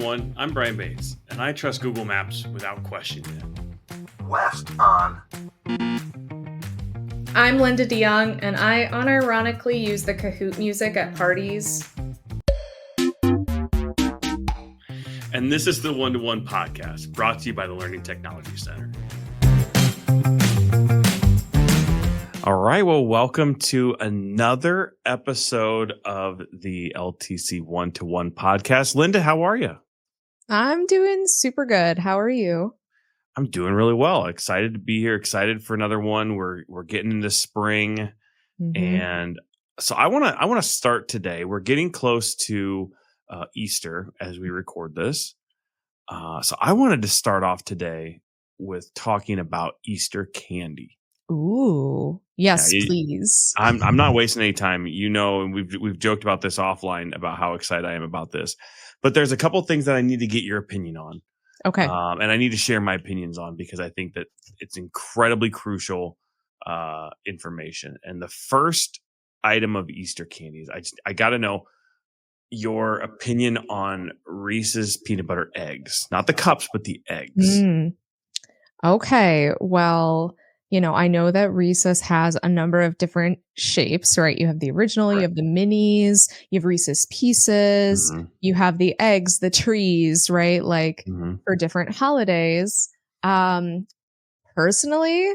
everyone. I'm Brian Bates, and I trust Google Maps without questioning it. West on. I'm Linda DeYoung, and I unironically use the Kahoot music at parties. And this is the One-to-One podcast, brought to you by the Learning Technology Center. All right, well, welcome to another episode of the LTC One-to-One podcast. Linda, how are you? I'm doing super good. How are you? I'm doing really well. Excited to be here. Excited for another one. We're getting into spring, and so I want to start today. We're getting close to Easter as we record this, so I wanted to start off today with talking about Easter candy. Ooh, yes, please. I'm not wasting any time. You know, and we've joked about this offline about how excited I am about this, but there's a couple things that I need to get your opinion on. Okay. And I need to share my opinions on because I think that it's incredibly crucial information. And the first item of Easter candies, I got to know your opinion on Reese's peanut butter eggs, not the cups, but the eggs. Okay. Well, you know, I know that Reese's has a number of different shapes, right? You have the original, you have the minis, you have Reese's Pieces, you have the eggs, the trees, right? Like for different holidays. Personally,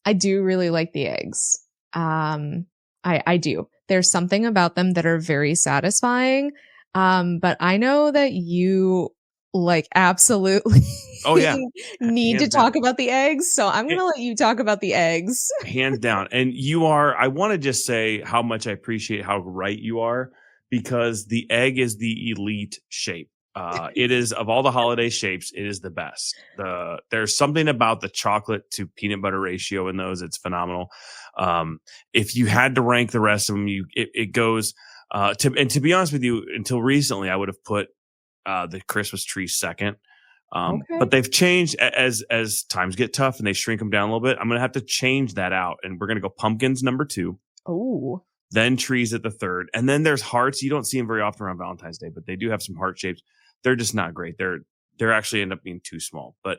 I do really like the eggs. I do. There's something about them that are very satisfying. But I know that you like absolutely need to talk about the eggs. So I'm going to let you talk about the eggs. Hands down. And I want to just say how much I appreciate how right you are, because the egg is the elite shape. It is, of all the holiday shapes, it is the best. There's something about the chocolate to peanut butter ratio in those. It's phenomenal. If you had to rank the rest of them, it goes, to be honest with you, until recently, I would have put the Christmas tree second. But they've changed as times get tough and they shrink them down a little bit. I'm going to have to change that out, and we're going to go pumpkins number 2. Oh, then trees at the 3rd. And then there's hearts. You don't see them very often around Valentine's Day, but they do have some heart shapes. They're just not great. They're actually end up being too small, but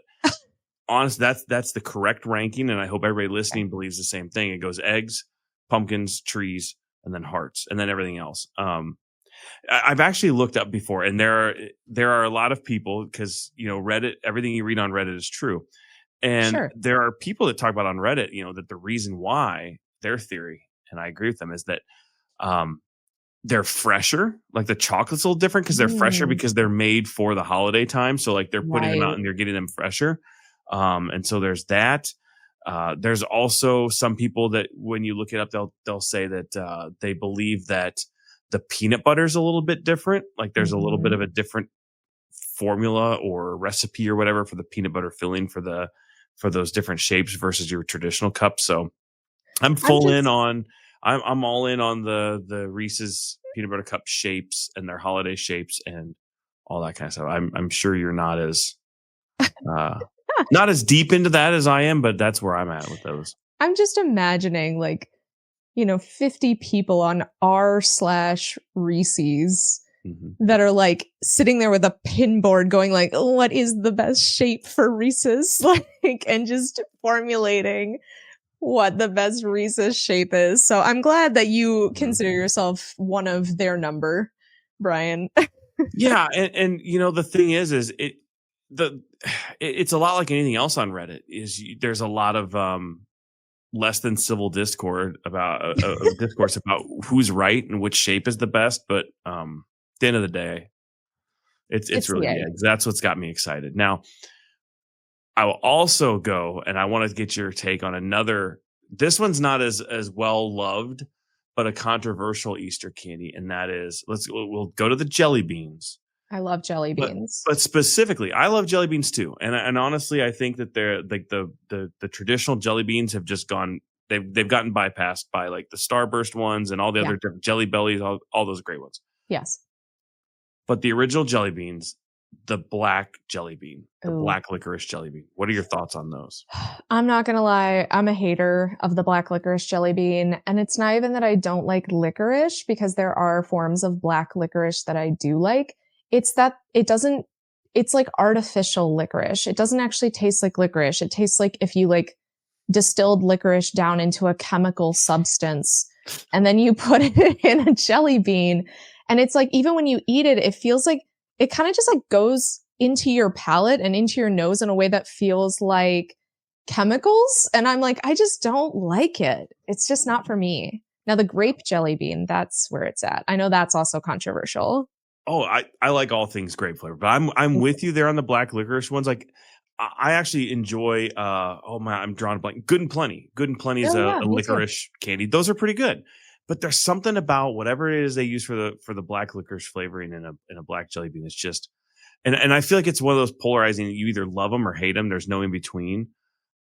honestly, that's the correct ranking. And I hope everybody listening believes the same thing. It goes eggs, pumpkins, trees, and then hearts, and then everything else. I've actually looked up before, and there are a lot of people, because, you know, Reddit, everything you read on Reddit is true. And there are people that talk about on Reddit, you know, that the reason why, their theory, and I agree with them, is that they're fresher. Like the chocolate's a little different because they're fresher because they're made for the holiday time. So like they're putting them out and they're getting them fresher. And so there's that. There's also some people that when you look it up, they'll say that they believe that the peanut butter is a little bit different. Like there's a little bit of a different formula or recipe or whatever for the peanut butter filling for those different shapes versus your traditional cup. So I'm all in on the Reese's peanut butter cup shapes and their holiday shapes and all that kind of stuff. I'm sure you're not as not as deep into that as I am, but that's where I'm at with those. I'm just imagining, like, you know, 50 people on r/Reese's that are like sitting there with a pin board going like, oh, what is the best shape for Reese's? Like, and just formulating what the best Reese's shape is. So I'm glad that you consider yourself one of their number, Brian. Yeah. And you know, the thing is it's a lot like anything else on Reddit. There's a lot of less than civil discourse about who's right and which shape is the best. But at the end of the day, it's really the eggs. That's what's got me excited. Now, I will also go, and I want to get your take on another. This one's not as well loved, but a controversial Easter candy, and that is we'll go to the jelly beans. I love jelly beans, but specifically, I love jelly beans too. And honestly, I think that they're like the traditional jelly beans have just gone. They've gotten bypassed by like the Starburst ones and all the other different Jelly Bellies, all those great ones. Yes, but the original jelly beans. The black jelly bean, the black licorice jelly bean. What are your thoughts on those? I'm not going to lie. I'm a hater of the black licorice jelly bean. And it's not even that I don't like licorice, because there are forms of black licorice that I do like. It's that it doesn't it's like artificial licorice. It doesn't actually taste like licorice. It tastes like if you like distilled licorice down into a chemical substance and then you put it in a jelly bean. And it's like, even when you eat it, it feels like it kind of just like goes into your palate and into your nose in a way that feels like chemicals. And I'm like, I just don't like it. It's just not for me. Now, the grape jelly bean, that's where it's at. I know that's also controversial. Oh, I like all things grape flavor, but I'm with you there on the black licorice ones. Like I actually enjoy I'm drawing a blank. Good and Plenty. Good and Plenty is Oh, yeah, a me too. licorice candy. Those are pretty good. But there's something about whatever it is they use for the black licorice flavoring in a black jelly bean. It's just and I feel like it's one of those polarizing, you either love them or hate them. There's no in between.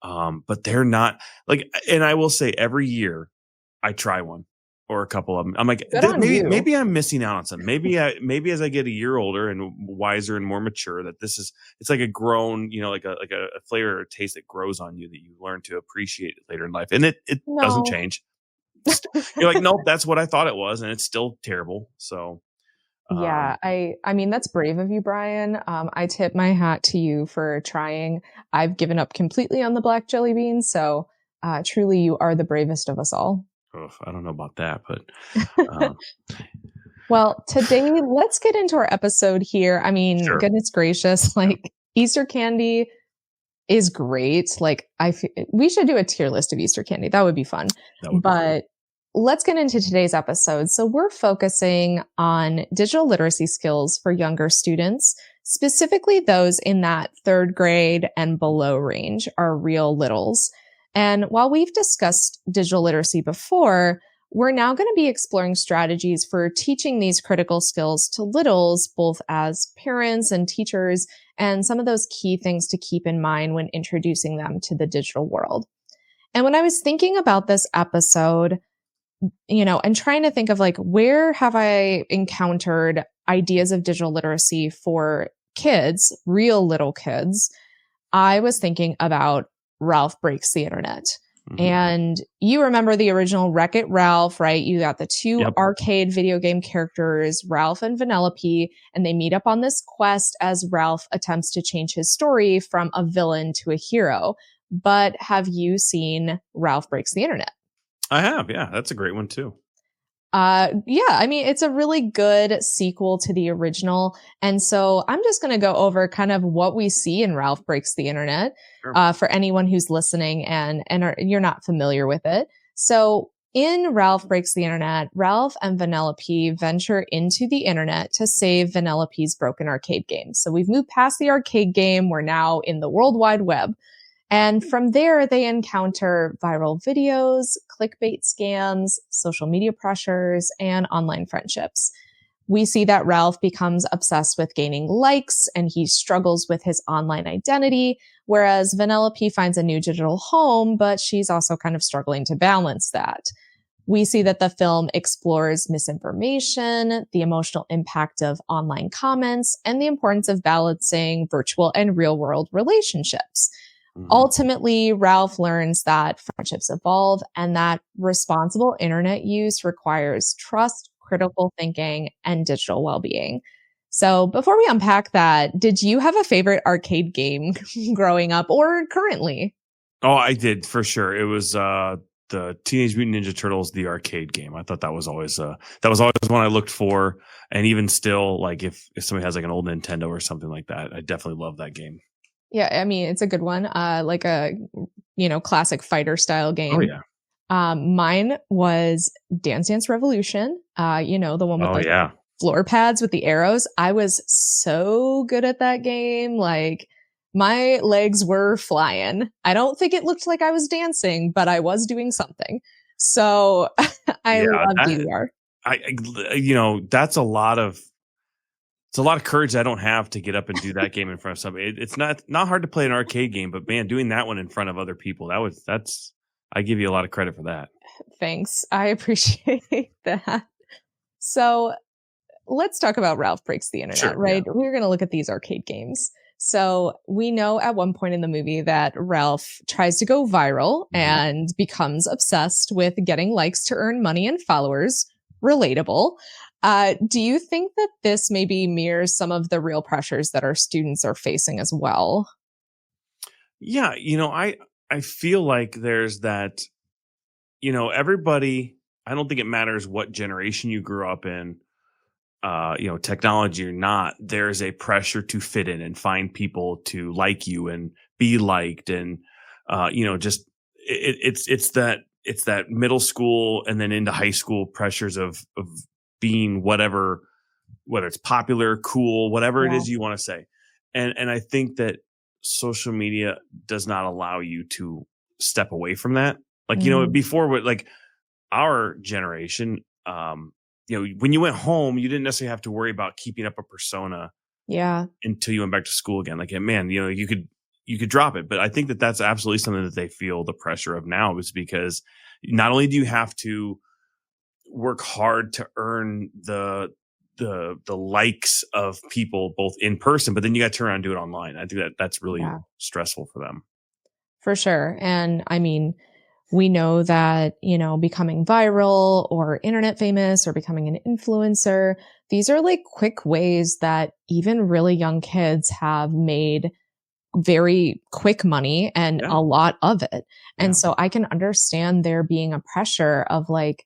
But they're not like, and I will say every year I try one or a couple of them. I'm like, Good on you. maybe I'm missing out on something. Maybe as I get a year older and wiser and more mature, that it's like a grown, like a flavor or taste that grows on you that you learn to appreciate it later in life. And it doesn't No. change. You're like, nope, that's what I thought it was. And it's still terrible. So. Yeah, I mean, that's brave of you, Brian. I tip my hat to you for trying. I've given up completely on the black jelly beans. So, truly, you are the bravest of us all. I don't know about that, but. Well, today, let's get into our episode here. I mean, Sure. Goodness gracious, like Easter candy is great. Like we should do a tier list of Easter candy. That would be fun. But let's get into today's episode. So we're focusing on digital literacy skills for younger students, specifically those in that 3rd grade and below range, our real littles. And while we've discussed digital literacy before, we're now going to be exploring strategies for teaching these critical skills to littles, both as parents and teachers, and some of those key things to keep in mind when introducing them to the digital world. And when I was thinking about this episode, and trying to think of like, where have I encountered ideas of digital literacy for kids, real little kids, I was thinking about Ralph Breaks the Internet. Mm-hmm. And you remember the original Wreck-It Ralph, right? You got the two arcade video game characters, Ralph and Vanellope, and they meet up on this quest as Ralph attempts to change his story from a villain to a hero. But have you seen Ralph Breaks the Internet? I have. Yeah. That's a great one too. Yeah. I mean, it's a really good sequel to the original. And so I'm just going to go over kind of what we see in Ralph Breaks the Internet, for anyone who's listening and you're not familiar with it. So in Ralph Breaks the Internet, Ralph and Vanellope venture into the internet to save Vanellope's broken arcade game. So we've moved past the arcade game. We're now in the World Wide Web. And from there, they encounter viral videos, clickbait scams, social media pressures, and online friendships. We see that Ralph becomes obsessed with gaining likes and he struggles with his online identity, whereas Vanellope finds a new digital home, but she's also kind of struggling to balance that. We see that the film explores misinformation, the emotional impact of online comments, and the importance of balancing virtual and real world relationships. Mm-hmm. Ultimately, Ralph learns that friendships evolve and that responsible internet use requires trust, critical thinking, and digital well-being. So before we unpack that, did you have a favorite arcade game growing up or currently? Oh, I did for sure. It was the Teenage Mutant Ninja Turtles, the arcade game. I thought that was always one I looked for. And even still, like if somebody has like an old Nintendo or something like that, I definitely love that game. Yeah, I mean, it's a good one. Like a, classic fighter style game. Oh, yeah. Mine was Dance Dance Revolution. The one with floor pads with the arrows. I was so good at that game. Like my legs were flying. I don't think it looked like I was dancing, but I was doing something. So I love DDR. That's it's a lot of courage I don't have to get up and do that game in front of somebody. It's not hard to play an arcade game, but man, doing that one in front of other people, I give you a lot of credit for that. Thanks. I appreciate that. So let's talk about Ralph Breaks the Internet, right? Yeah. We're going to look at these arcade games. So we know at one point in the movie that Ralph tries to go viral and becomes obsessed with getting likes to earn money and followers. relatable. Do you think that this maybe mirrors some of the real pressures that our students are facing as well? Yeah, I feel like there's that, everybody, I don't think it matters what generation you grew up in, technology or not, there's a pressure to fit in and find people to like you and be liked. And, just it's that middle school and then into high school pressures of being whatever, whether it's popular, cool, whatever it Yeah. is you want to say. And I think that social media does not allow you to step away from that. Like, Mm, before what, like our generation, when you went home, you didn't necessarily have to worry about keeping up a persona yeah. until you went back to school again. Like, man, you could drop it. But I think that that's absolutely something that they feel the pressure of now, is because not only do you have to work hard to earn the likes of people both in person, but then you got to turn around and do it online. I think that that's really Yeah. stressful for them. For sure. And I mean, we know that, becoming viral or internet famous or becoming an influencer, these are like quick ways that even really young kids have made very quick money and Yeah, a lot of it. And yeah. so I can understand there being a pressure of like,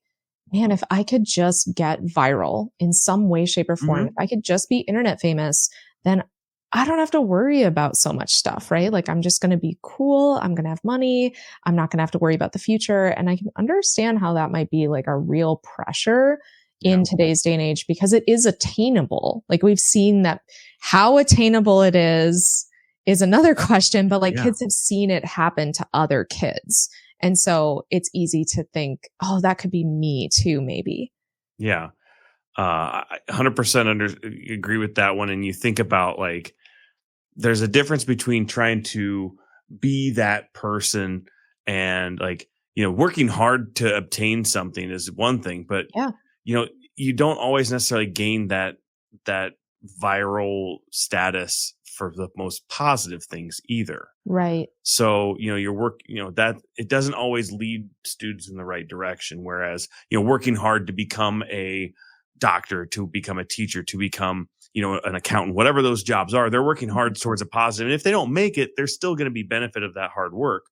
man, if I could just get viral in some way, shape, or form, if Hmm. I could just be internet famous, then I don't have to worry about so much stuff, right? Like I'm just going to be cool. I'm going to have money. I'm not going to have to worry about the future. And I can understand how that might be like a real pressure Yeah, in today's day and age because it is attainable. Like we've seen that how attainable it is another question, but like yeah, kids have seen it happen to other kids. And so it's easy to think, oh, that could be me too, maybe. yeah. I 100% agree with that one. And you think about, like, there's a difference between trying to be that person and, like, working hard to obtain something is one thing, but Yeah. you don't always necessarily gain that viral status for the most positive things either. Right. So, your work, that it doesn't always lead students in the right direction. Whereas, working hard to become a doctor, to become a teacher, to become, an accountant, whatever those jobs are, they're working hard towards a positive. And if they don't make it, there's still going to be benefit of that hard work.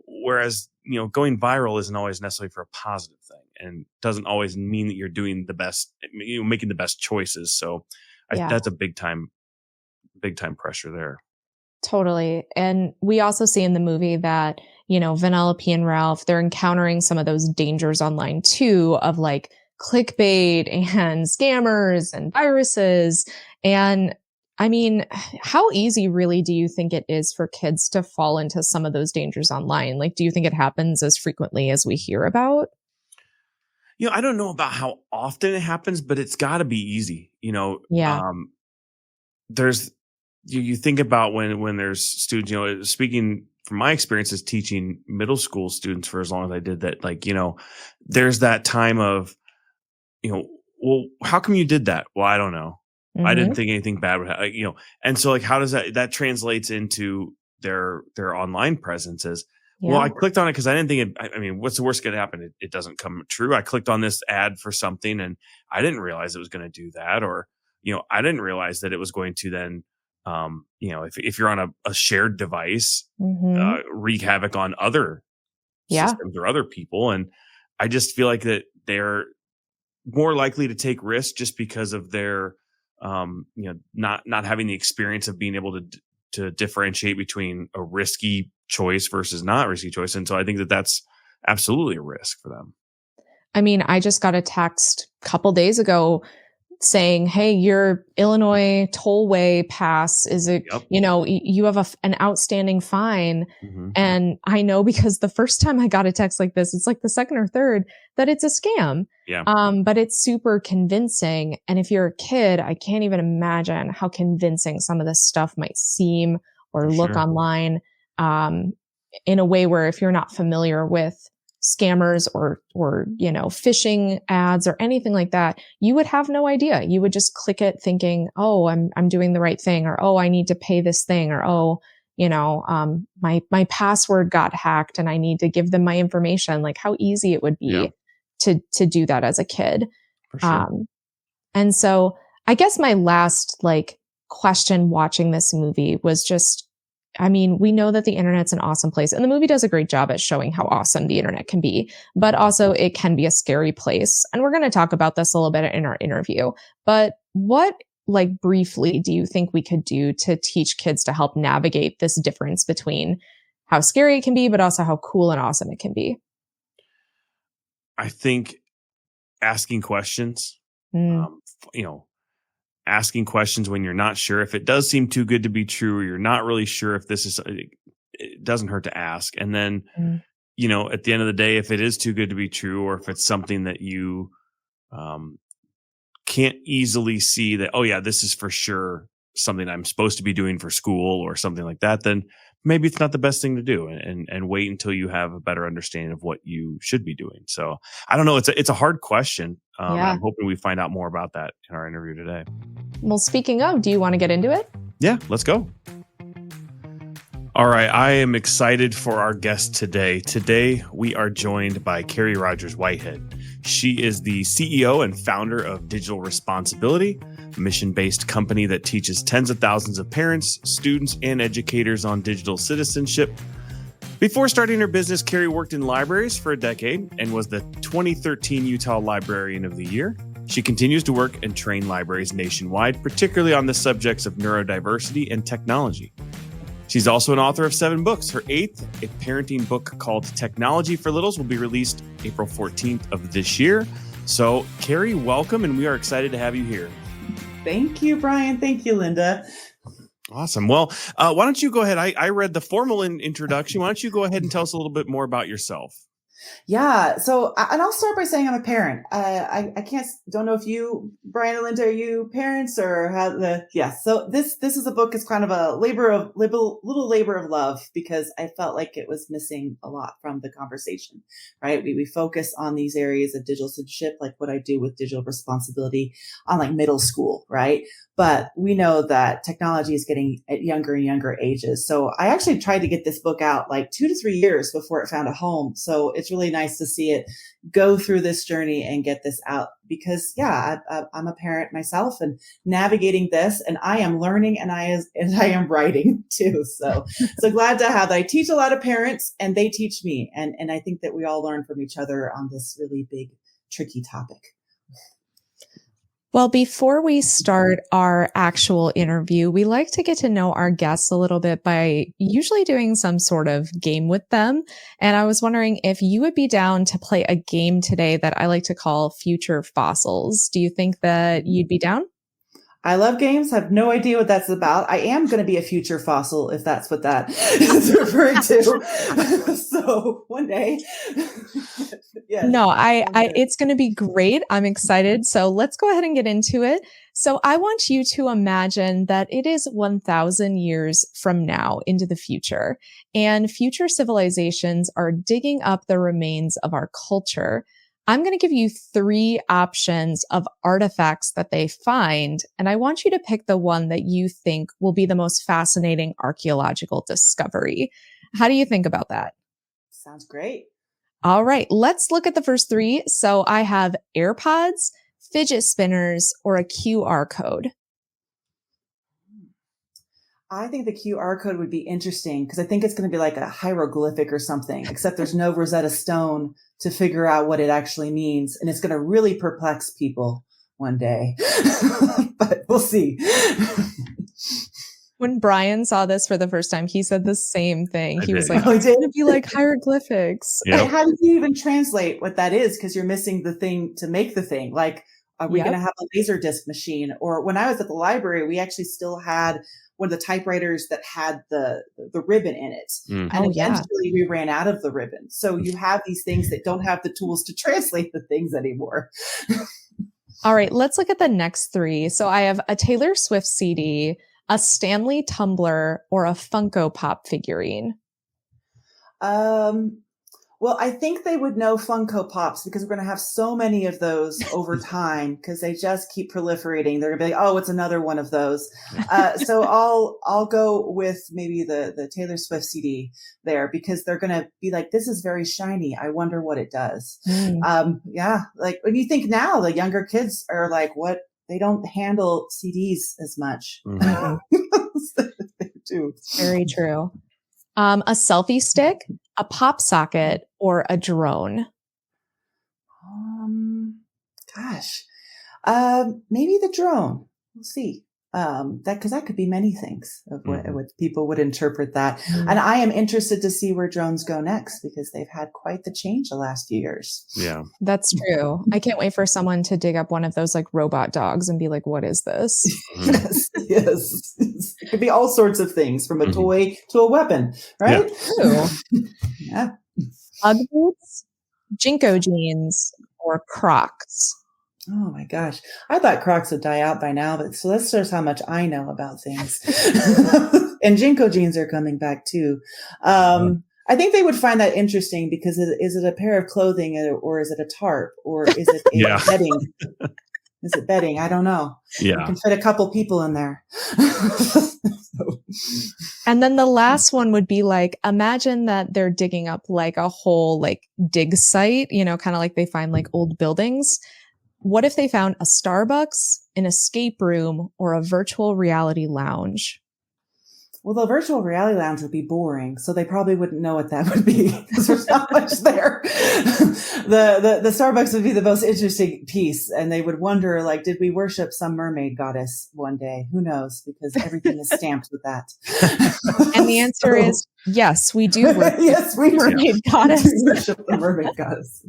Whereas, going viral isn't always necessarily for a positive thing and doesn't always mean that you're doing the best, making the best choices. So Yeah. that's a big time pressure there. Totally. And we also see in the movie that, Vanellope and Ralph, they're encountering some of those dangers online too of like clickbait and scammers and viruses. And I mean, how easy really do you think it is for kids to fall into some of those dangers online? Like, do you think it happens as frequently as we hear about? I don't know about how often it happens, but it's got to be easy. Yeah. There's you think about when there's students, speaking from my experiences teaching middle school students for as long as I did that, like, there's that time of, well, how come you did that? Well, I don't know. I didn't Hmm. think anything bad would happen, and so, like, how does that translates into their online presences? Well, Yeah. I clicked on it because I didn't think I mean, what's the worst going to happen? It doesn't come true. I clicked on this ad for something and I didn't realize it was going to do that. Or, I didn't realize that it was going to then, if you're on a shared device, Hmm. wreak havoc on other Yeah. systems or other people. And I just feel like that they're more likely to take risks just because of their, not having the experience of being able to differentiate between a risky choice versus not risky choice. And so I think that that's absolutely a risk for them. I mean, I just got a text a couple days ago saying, "Hey, your Illinois tollway pass is a, Yep. you have an outstanding fine." Hmm. And I know because the first time I got a text like this, it's like the second or third that it's a scam. Yeah. But it's super convincing. And if you're a kid, I can't even imagine how convincing some of this stuff might seem For or look sure. online, um, in a way where if you're not familiar with scammers or phishing ads or anything like that, you would have no idea. You would just click it thinking, oh, I'm doing the right thing, or oh, I need to pay this thing, or oh, my password got hacked and I need to give them my information. Like how easy it would Yeah. be to do that as a kid. For sure. And so I guess my last question watching this movie was just, I mean, we know that the internet's an awesome place, and the movie does a great job at showing how awesome the internet can be, but also it can be a scary place. And we're going to talk about this a little bit in our interview. But what, briefly, do you think we could do to teach kids to help navigate this difference between how scary it can be, but also how cool and awesome it can be? I think asking questions, asking questions when you're not sure if it does seem too good to be true, or you're not really sure if this is, it doesn't hurt to ask. And then, at the end of the day, if it is too good to be true, or if it's something that you can't easily see that, oh yeah, this is for sure something I'm supposed to be doing for school or something like that, then maybe it's not the best thing to do, and wait until you have a better understanding of what you should be doing. So I don't know. It's a hard question. I'm hoping we find out more about that in our interview today. Well, speaking of, do you want to get into it? Yeah, let's go. All right. I am excited for our guest today. Today, we are joined by Carrie Rogers-Whitehead. She is the CEO and founder of Digital Respons-ability, a mission-based company that teaches tens of thousands of parents, students, and educators on digital citizenship. Before starting her business, Carrie worked in libraries for a decade and was the 2013 Utah Librarian of the Year. She continues to work and train libraries nationwide, particularly on the subjects of neurodiversity and technology. She's also an author of 7 books. Her 8th, a parenting book called Technology for Littles, will be released April 14th of this year. So, Carrie, welcome, and we are excited to have you here. Thank you, Brian. Thank you, Linda. Awesome. Well, why don't you go ahead? I read the formal introduction. Why don't you go ahead and tell us a little bit more about yourself? Yeah. So, and I'll start by saying I'm a parent. Don't know if you, Brian and Linda, are you parents or So this is a book. It's kind of a little labor of love, because I felt like it was missing a lot from the conversation, right? We focus on these areas of digital citizenship, like what I do with digital respons-ability on middle school, right? But we know that technology is getting at younger and younger ages. So I actually tried to get this book out 2 to 3 years before it found a home. So it's really nice to see it go through this journey and get this out, because I'm a parent myself and navigating this, and I am learning, and I am writing too. So glad to have that. I teach a lot of parents and they teach me. And I think that we all learn from each other on this really big, tricky topic. Well, before we start our actual interview, we like to get to know our guests a little bit by usually doing some sort of game with them. And I was wondering if you would be down to play a game today that I like to call Future Fossils. Do you think that you'd be down? I love games. I have no idea what that's about. I am going to be a future fossil, if that's what that is referring to. So one day. Yes. No, it's going to be great. I'm excited. So let's go ahead and get into it. So I want you to imagine that it is 1,000 years from now into the future, and future civilizations are digging up the remains of our culture. I'm going to give you 3 options of artifacts that they find, and I want you to pick the one that you think will be the most fascinating archaeological discovery. How do you think about that? Sounds great. All right, let's look at the first 3. So I have AirPods, fidget spinners, or a QR code. I think the QR code would be interesting, because I think it's going to be like a hieroglyphic or something, except there's no Rosetta Stone to figure out what it actually means. And it's going to really perplex people one day, but we'll see. When Brian saw this for the first time, he said the same thing. He was like, it's going to be like hieroglyphics. Yep. How do you even translate what that is? Because you're missing the thing to make the thing. Like, are we going to have a laser disc machine? Or when I was at the library, we actually still had one of the typewriters that had the ribbon in it. And eventually we ran out of the ribbon. So you have these things that don't have the tools to translate the things anymore. All right, let's look at the next 3. So I have a Taylor Swift CD, a Stanley tumbler, or a Funko Pop figurine. Well, I think they would know Funko Pops because we're going to have so many of those over time because they just keep proliferating. They're going to be like, oh, it's another one of those. So I'll go with maybe the Taylor Swift CD there because they're going to be like, this is very shiny. I wonder what it does. Yeah. Like when you think now, the younger kids are like, what? They don't handle CDs as much. They do. Very true. A selfie stick, a pop socket, or a drone? Gosh, maybe the drone. We'll see. Because that could be many things of what people would interpret that. And I am interested to see where drones go next because they've had quite the change the last few years. Yeah, that's true. I can't wait for someone to dig up one of those like robot dogs and be like, what is this? Yes. It could be all sorts of things from a toy to a weapon, right? Yeah. Yeah. Ugg boots, Jinko jeans, or Crocs? Oh my gosh. I thought Crocs would die out by now, but so that shows how much I know about things. And Jinko jeans are coming back too. I think they would find that interesting because is it a pair of clothing or is it a tarp or is it bedding? Is it bedding? I don't know. Yeah. You can fit a couple people in there. And then the last one would be like, imagine that they're digging up like a whole like dig site, kind of like they find like old buildings. What if they found a Starbucks, an escape room, or a virtual reality lounge? Well, the virtual reality lounge would be boring, so they probably wouldn't know what that would be because there's not much there. The Starbucks would be the most interesting piece, and they would wonder, like, did we worship some mermaid goddess one day? Who knows? Because everything is stamped with that. And the answer is yes, we do worship. Yes, we mermaid goddess. We worship the mermaid goddess.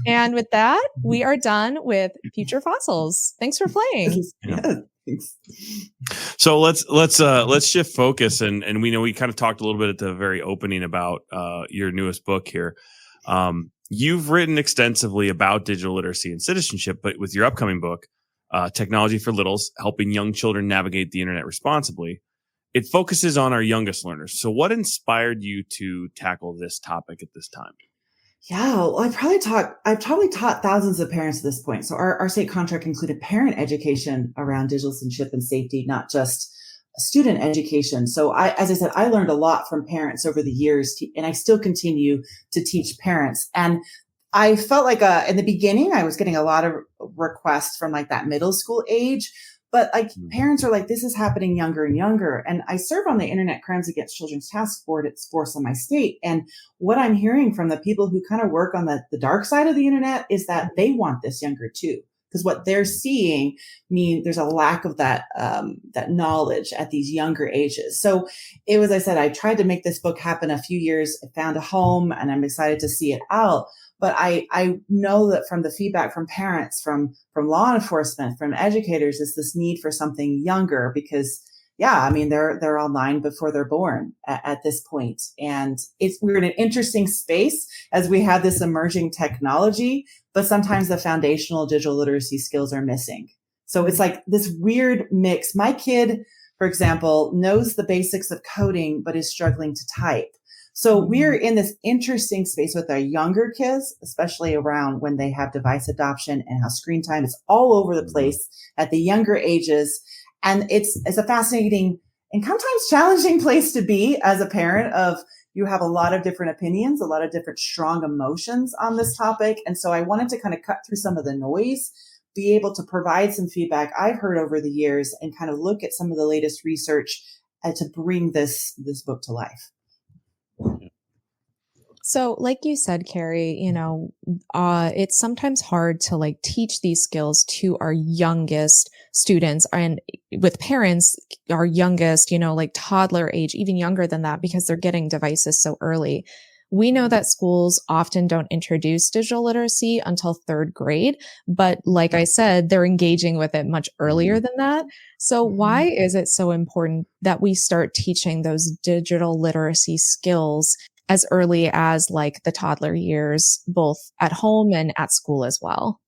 And with that, we are done with Future Fossils. Thanks for playing. Yeah. So let's shift focus and we kind of talked a little bit at the very opening about your newest book here. You've written extensively about digital literacy and citizenship, but with your upcoming book, Technology for Littles, Helping Young Children Navigate the Internet Responsibly, it focuses on our youngest learners. So what inspired you to tackle this topic at this time? Yeah, well, I've probably taught thousands of parents at this point. So our state contract included parent education around digital citizenship and safety, not just student education. So as I said, I learned a lot from parents over the years, and I still continue to teach parents. And I felt like in the beginning, I was getting a lot of requests from like that middle school age. But like parents are like, this is happening younger and younger. And I serve on the Internet Crimes Against Children's Task Force in my state. And what I'm hearing from the people who kind of work on the dark side of the internet is that they want this younger too. Because what they're seeing there's a lack of that knowledge at these younger ages. So it was, I said, I tried to make this book happen a few years. I found a home and I'm excited to see it out. But I know that from the feedback from parents, from law enforcement, from educators, is this need for something younger because, yeah, I mean, they're online before they're born at this point. And we're in an interesting space as we have this emerging technology, but sometimes the foundational digital literacy skills are missing. So it's like this weird mix. My kid, for example, knows the basics of coding, but is struggling to type. So we're in this interesting space with our younger kids, especially around when they have device adoption and how screen time is all over the place at the younger ages. And it's a fascinating and sometimes challenging place to be as a parent of you have a lot of different opinions, a lot of different strong emotions on this topic. And so I wanted to kind of cut through some of the noise, be able to provide some feedback I've heard over the years and kind of look at some of the latest research to bring this book to life. So like you said, Carrie, it's sometimes hard to like teach these skills to our youngest students and with parents, our youngest, like toddler age, even younger than that, because they're getting devices so early. We know that schools often don't introduce digital literacy until third grade, but like I said, they're engaging with it much earlier than that. So why is it so important that we start teaching those digital literacy skills as early as like the toddler years, both at home and at school as well?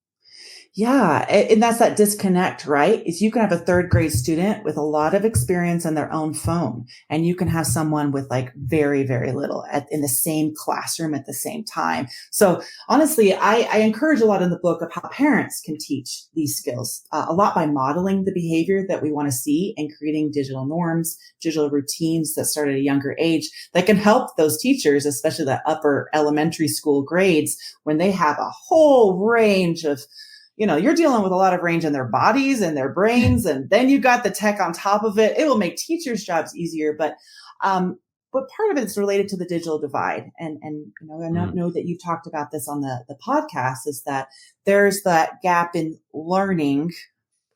Yeah. And that's that disconnect, right? Is you can have a third grade student with a lot of experience on their own phone, and you can have someone with like very, very little in the same classroom at the same time. So honestly, I encourage a lot in the book of how parents can teach these skills, a lot by modeling the behavior that we want to see and creating digital norms, digital routines that start at a younger age that can help those teachers, especially the upper elementary school grades, when they have a whole range of, you're dealing with a lot of range in their bodies and their brains, and then you got the tech on top of it. It will make teachers' jobs easier, but part of it is related to the digital divide. And I know that you've talked about this on the podcast, is that there's that gap in learning,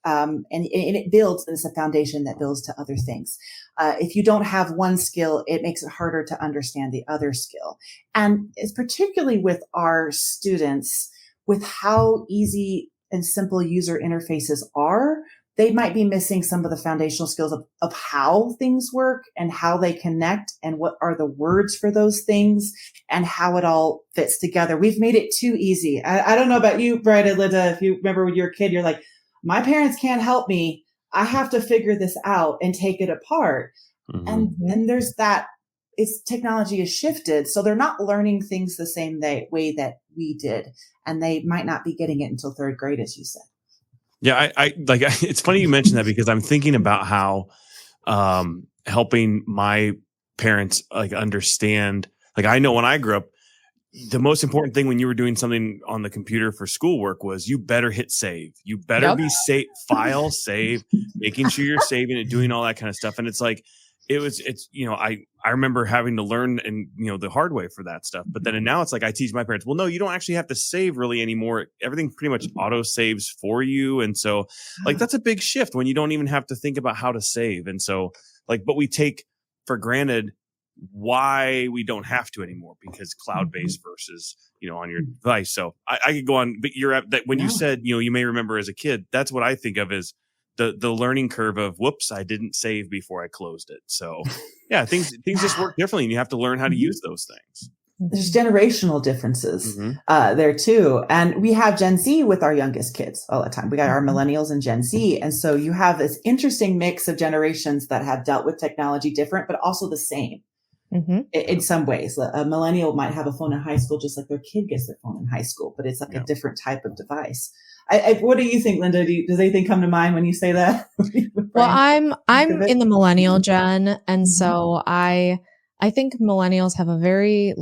and it builds, and it's a foundation that builds to other things. If you don't have one skill, it makes it harder to understand the other skill. And it's particularly with our students, with how easy and simple user interfaces are, they might be missing some of the foundational skills of how things work and how they connect and what are the words for those things and how it all fits together. We've made it too easy. I don't know about you, Brian and Linda, if you remember when you were a kid, you're like, my parents can't help me. I have to figure this out and take it apart. Mm-hmm. And then there's that, technology has shifted. So they're not learning things the same way that we did. And they might not be getting it until third grade, as you said. Yeah. It's funny you mentioned that, because I'm thinking about how, helping my parents understand, I know when I grew up, the most important thing when you were doing something on the computer for schoolwork was you better hit save. You better be file save, making sure you're saving it, doing all that kind of stuff. And I remember having to learn and, the hard way for that stuff. But then now it's I teach my parents, well, no, you don't actually have to save really anymore. Everything pretty much auto saves for you. And so that's a big shift when you don't even have to think about how to save. And so but we take for granted why we don't have to anymore, because cloud-based versus, on your device. So I could go on, but when you said, you may remember as a kid, that's what I think of as the learning curve of, whoops, I didn't save before I closed it. So yeah, things just work differently, and you have to learn how to use those things. There's generational differences there too. And we have Gen Z with our youngest kids all the time. We got our millennials and Gen Z. And so you have this interesting mix of generations that have dealt with technology different, but also the same. In some ways. A millennial might have a phone in high school just like their kid gets their phone in high school, but it's a different type of device. What do you think, Linda? Does anything come to mind when you say that? Well, I'm in the millennial gen, and so I think millennials have a very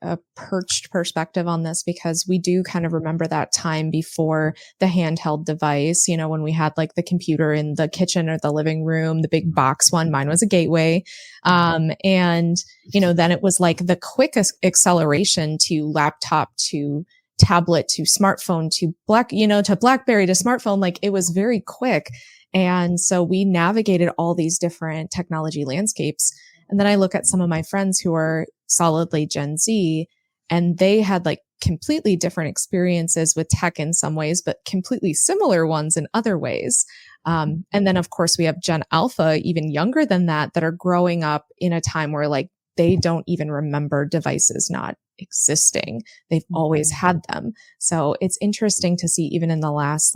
a perched perspective on this, because we do kind of remember that time before the handheld device, when we had the computer in the kitchen or the living room, the big box one. Mine was a Gateway. And, then it was the quickest acceleration to laptop, to tablet, to smartphone, to BlackBerry, to smartphone. It was very quick. And so we navigated all these different technology landscapes. And then I look at some of my friends who are solidly Gen Z, and they had completely different experiences with tech in some ways, but completely similar ones in other ways. And then of course we have Gen Alpha, even younger than that are growing up in a time where they don't even remember devices not existing. They've always had them. So it's interesting to see, even in the last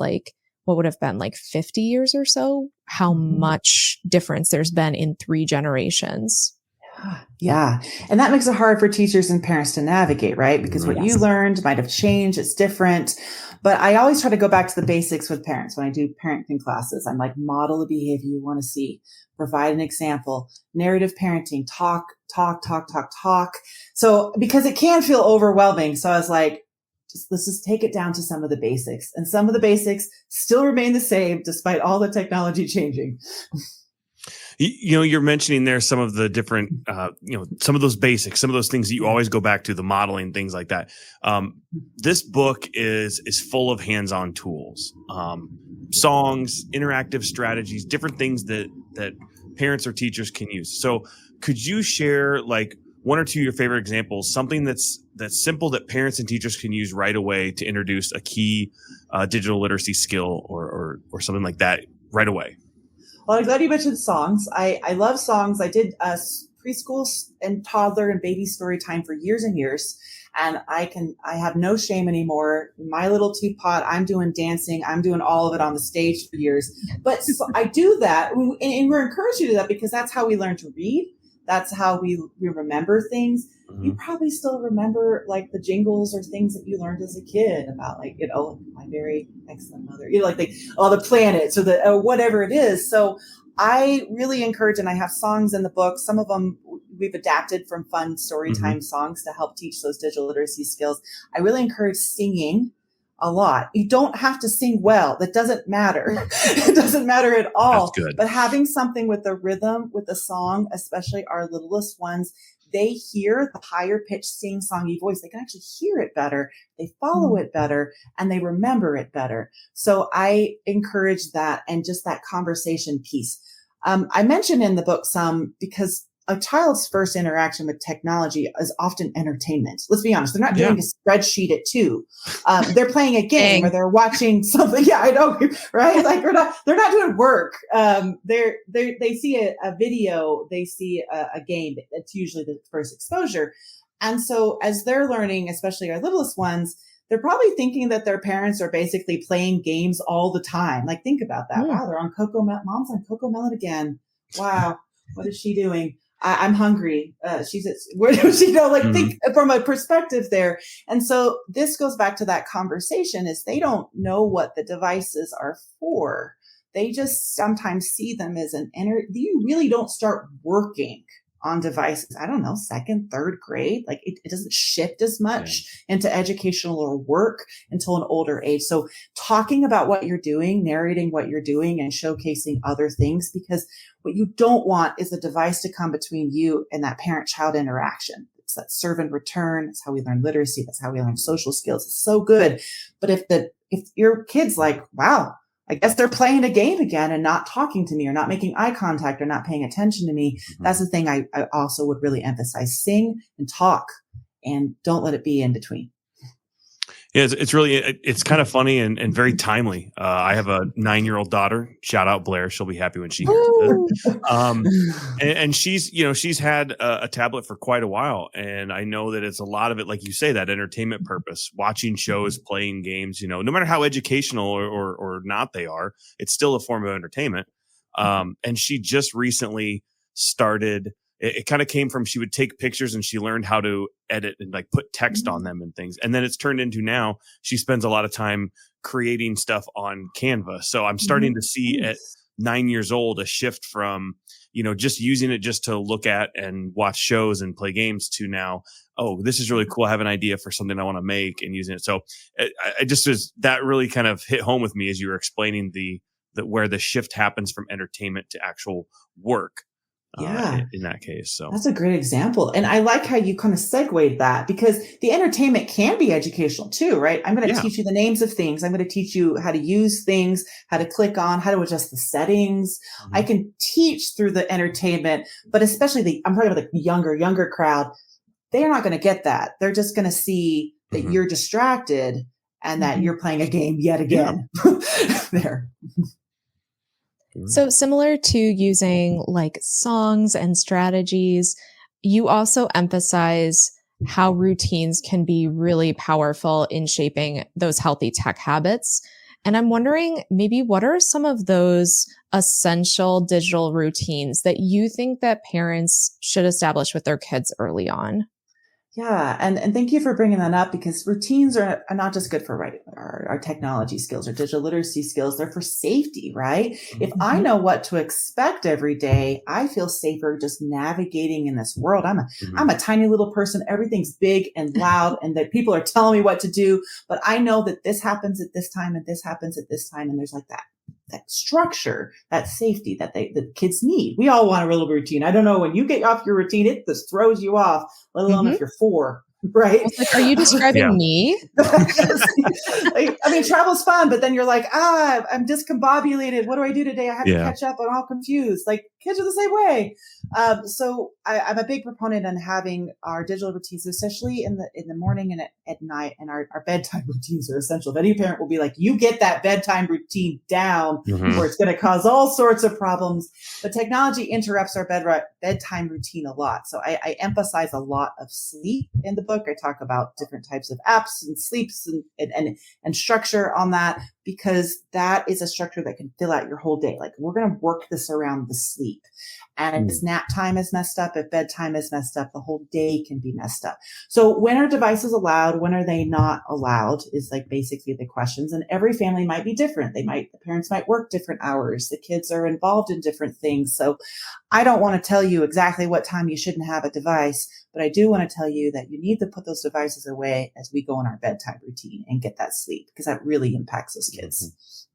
what would have been 50 years or so, how much difference there's been in 3 generations. Yeah. And that makes it hard for teachers and parents to navigate, right? Because what you learned might have changed. It's different. But I always try to go back to the basics with parents when I do parenting classes. I'm model the behavior you want to see, provide an example, narrative parenting, talk. So because it can feel overwhelming. So I was let's just take it down to some of the basics. And some of the basics still remain the same despite all the technology changing. You're mentioning there some of the different, some of those basics, some of those things that you always go back to, the modeling, things like that. This book is full of hands-on tools, songs, interactive strategies, different things that parents or teachers can use. So could you share one or two of your favorite examples, something that's simple that parents and teachers can use right away to introduce a key digital literacy skill or something like that right away? Well, I'm glad you mentioned songs. I love songs. I did preschool and toddler and baby story time for years and years. And I have no shame anymore. My little teapot, I'm doing dancing. I'm doing all of it on the stage for years. But so I do that. And we're encouraged to do that because that's how we learn to read. That's how we remember things. Mm-hmm. You probably still remember like the jingles or things that you learned as a kid about, like, my very excellent mother, like the planets or the whatever it is. So I really encourage, and I have songs in the book. Some of them we've adapted from fun story time songs to help teach those digital literacy skills. I really encourage singing a lot. You don't have to sing well. That doesn't matter. It doesn't matter at all. That's good. But having something with the rhythm, with the song, especially our littlest ones, they hear the higher pitched sing-songy voice. They can actually hear it better. They follow it better, and they remember it better. So I encourage that, and just that conversation piece. I mentioned in the book some, because a child's first interaction with technology is often entertainment. Let's be honest. They're not doing a spreadsheet at 2. They're playing a game or they're watching something. Yeah, I know. Right. Like they're not doing work. They see a video, they see a game. That's usually the first exposure. And so as they're learning, especially our littlest ones, they're probably thinking that their parents are basically playing games all the time. Like, think about that. Wow. They're on Mom's on Cocomelon again. Wow. What is she doing? I'm hungry. Where does she go? Like, think from a perspective there. And so this goes back to that conversation, is they don't know what the devices are for. They just sometimes see them as you really don't start working on devices, I don't know, 2nd, 3rd grade. Like it doesn't shift as much into educational or work until an older age. So talking about what you're doing, narrating what you're doing, and showcasing other things, because what you don't want is a device to come between you and that parent-child interaction. It's that serve and return. It's how we learn literacy. That's how we learn social skills. It's so good. But if your kid's like, wow, I guess they're playing a game again and not talking to me, or not making eye contact, or not paying attention to me. That's the thing I also would really emphasize. Sing and talk, and don't let it be in between. Yeah, it's kind of funny and very timely. I have a 9-year-old daughter. Shout out Blair. She'll be happy when she hears this. And she's had a tablet for quite a while. And I know that it's a lot of it, like you say, that entertainment purpose, watching shows, playing games, no matter how educational or not they are, it's still a form of entertainment. And she just recently started. It kind of came from, she would take pictures and she learned how to edit and like put text on them and things. And then it's turned into, now she spends a lot of time creating stuff on Canva. So I'm starting to see at 9 years old a shift from, just using it just to look at and watch shows and play games, to now, oh, this is really cool. I have an idea for something I want to make, and using it. So that really kind of hit home with me as you were explaining where the shift happens from entertainment to actual work. In that case. So that's a great example. And I like how you kind of segued that, because the entertainment can be educational too, right? I'm going to teach you the names of things. I'm going to teach you how to use things, how to click on, how to adjust the settings. I can teach through the entertainment, but especially I'm talking about the younger crowd. They're not going to get that. They're just going to see that you're distracted and that you're playing a game yet again. There. So similar to using like songs and strategies, you also emphasize how routines can be really powerful in shaping those healthy tech habits. And I'm wondering, maybe what are some of those essential digital routines that you think that parents should establish with their kids early on? Yeah. And thank you for bringing that up, because routines are not just good for our technology skills or digital literacy skills. They're for safety, right? If I know what to expect every day, I feel safer just navigating in this world. I'm a tiny little person. Everything's big and loud, and that people are telling me what to do. But I know that this happens at this time and this happens at this time. And there's like that structure, that safety that the kids need. We all want a little routine. I don't know, when you get off your routine, it just throws you off, let alone if you're 4, right? Like, are you describing me? I mean, travel's fun, but then you're like, I'm discombobulated. What do I do today? I have to catch up. I'm all confused. Like, kids are the same way. So I'm a big proponent on having our digital routines, especially in the morning and at night, and our bedtime routines are essential. If any parent will be like, you get that bedtime routine down, or it's going to cause all sorts of problems. But technology interrupts our bedtime routine a lot. So I emphasize a lot of sleep in the book. book. I talk about different types of apps and sleeps and structure on that, because that is a structure that can fill out your whole day. Like, we're going to work this around the sleep. And if nap time is messed up, if bedtime is messed up, the whole day can be messed up. So when are devices allowed? When are they not allowed is like basically the questions. And every family might be different. The parents might work different hours. The kids are involved in different things. So I don't want to tell you exactly what time you shouldn't have a device, but I do want to tell you that you need to put those devices away as we go on our bedtime routine and get that sleep, because that really impacts those kids.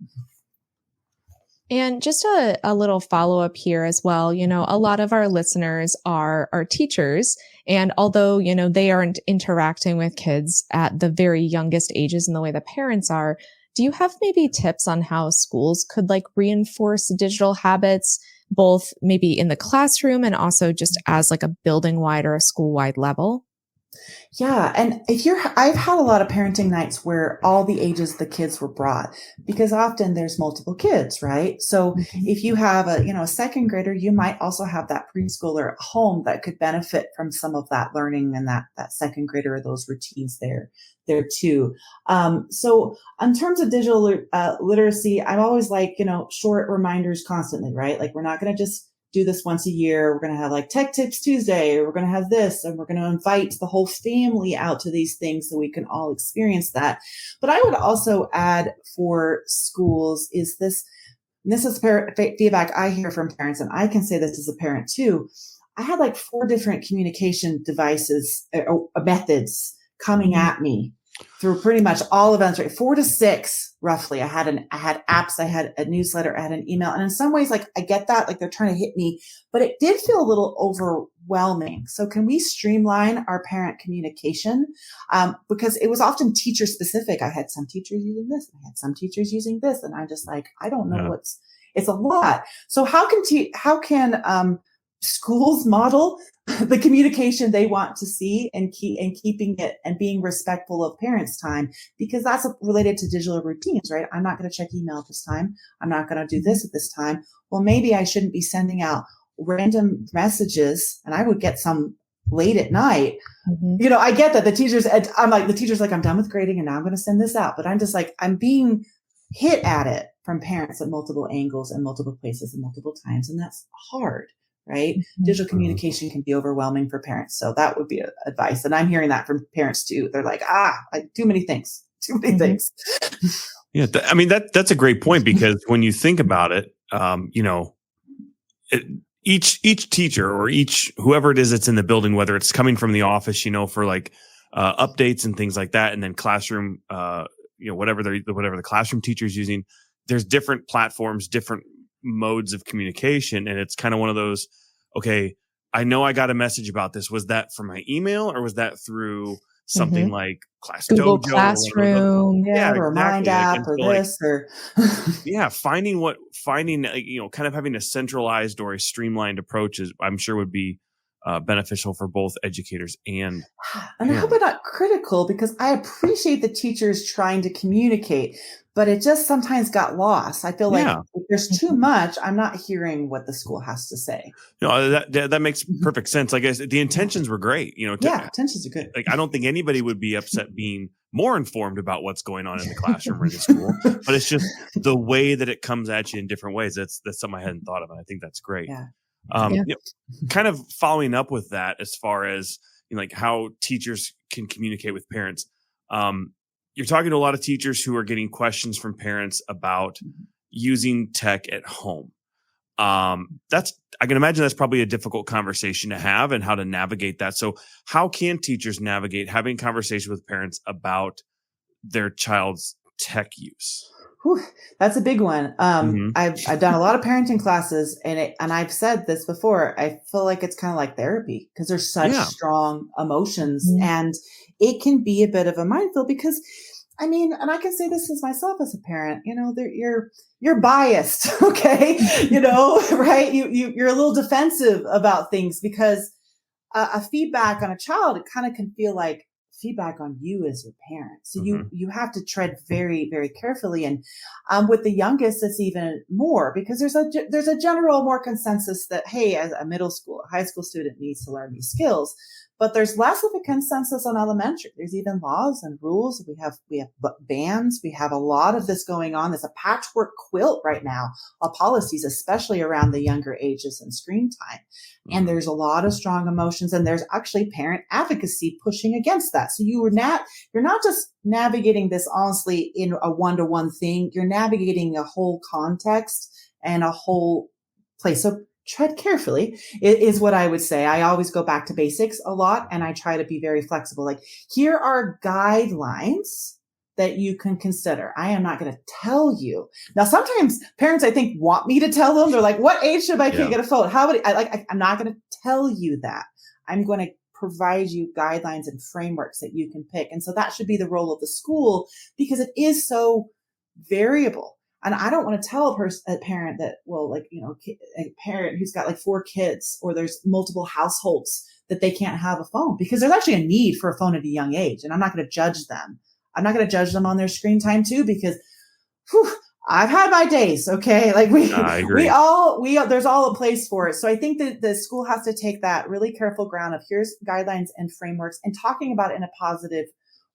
And just a little follow up here as well. A lot of our listeners are teachers. And although, they aren't interacting with kids at the very youngest ages in the way the parents are, do you have maybe tips on how schools could like reinforce digital habits, both maybe in the classroom and also just as like a building wide or a school wide level? Yeah. And I've had a lot of parenting nights where all the ages of the kids were brought, because often there's multiple kids, right? So if you have a second grader, you might also have that preschooler at home that could benefit from some of that learning and that second grader or those routines there too. So in terms of digital literacy, I'm always like, short reminders constantly, right? Like, we're not going to just do this once a year. We're going to have like Tech Tips Tuesday, or we're going to have this, and we're going to invite the whole family out to these things so we can all experience that. But I would also add for schools is this, and this is feedback I hear from parents, and I can say this as a parent too. I had like 4 different communication devices or methods coming at me through pretty much all events, right? 4 to 6 roughly. I had apps, I had a newsletter, I had an email. And in some ways, like, I get that, like, they're trying to hit me, but it did feel a little overwhelming. So can we streamline our parent communication? Because it was often teacher specific. I had some teachers using this, I had some teachers using this. And I'm just like, I don't know it's a lot. So how can schools model the communication they want to see and keeping it and being respectful of parents' time, because that's related to digital routines, right? I'm not going to check email at this time. I'm not going to do this at this time. Well, maybe I shouldn't be sending out random messages, and I would get some late at night. I get that the teacher's like, I'm done with grading and now I'm going to send this out. But I'm just like, I'm being hit at it from parents at multiple angles and multiple places and multiple times. And that's hard. Right? Digital communication can be overwhelming for parents. So that would be advice. And I'm hearing that from parents too. They're like, too many things. Yeah. That's a great point, because when you think about it, each teacher or whoever it is that's in the building, whether it's coming from the office, for like updates and things like that, and then classroom, whatever the classroom teacher's using, there's different platforms, different modes of communication. And it's kind of one of those, okay, I know I got a message about this. Was that from my email, or was that through something like Google Dojo Classroom? Or Mind App or this or finding kind of having a centralized or a streamlined approach is, I'm sure, would be beneficial for both educators and I hope I'm not critical, because I appreciate the teachers trying to communicate, but it just sometimes got lost. I feel like if there's too much, I'm not hearing what the school has to say. That makes perfect sense. I guess the intentions were great. Intentions are good. Like, I don't think anybody would be upset being more informed about what's going on in the classroom or in the school, but it's just the way that it comes at you in different ways. That's something I hadn't thought of, and I think that's great. Kind of following up with that, as far as like how teachers can communicate with parents. You're talking to a lot of teachers who are getting questions from parents about using tech at home. I can imagine that's probably a difficult conversation to have, and how to navigate that. So how can teachers navigate having conversation with parents about their child's tech use? Whew, that's a big one. I've done a lot of parenting classes, and I've said this before. I feel like it's kind of like therapy, because there's such strong emotions, and it can be a bit of a minefield, because and I can say this as myself as a parent, you're biased. Okay. Right. You're a little defensive about things, because a feedback on a child, it kind of can feel like feedback on you as your parent. So you have to tread very, very carefully. And with the youngest, it's even more, because there's a general more consensus that, hey, as a middle school, high school student needs to learn these skills. but there's less of a consensus on elementary. There's even laws and rules. We have bans. We have a lot of this going on. There's a patchwork quilt right now of policies, especially around the younger ages and screen time. And there's a lot of strong emotions, and there's actually parent advocacy pushing against that. So you're not just navigating this honestly in a one-to-one thing. You're navigating a whole context and a whole place. So tread carefully is what I would say. I always go back to basics a lot, and I try to be very flexible. Like, here are guidelines that you can consider. I am not going to tell you. Now, sometimes parents, I think, want me to tell them. They're like, what age should I get a phone? How would I'm not going to tell you that. I'm going to provide you guidelines and frameworks that you can pick. And so that should be the role of the school, because it is so variable. And I don't want to tell a parent that, well, like, you know, a parent who's got like 4 kids, or there's multiple households, that they can't have a phone, because there's actually a need for a phone at a young age. And I'm not going to judge them. I'm not going to judge them on their screen time too, because I've had my days. Okay. Like there's all a place for it. So I think that the school has to take that really careful ground of, here's guidelines and frameworks, and talking about it in a positive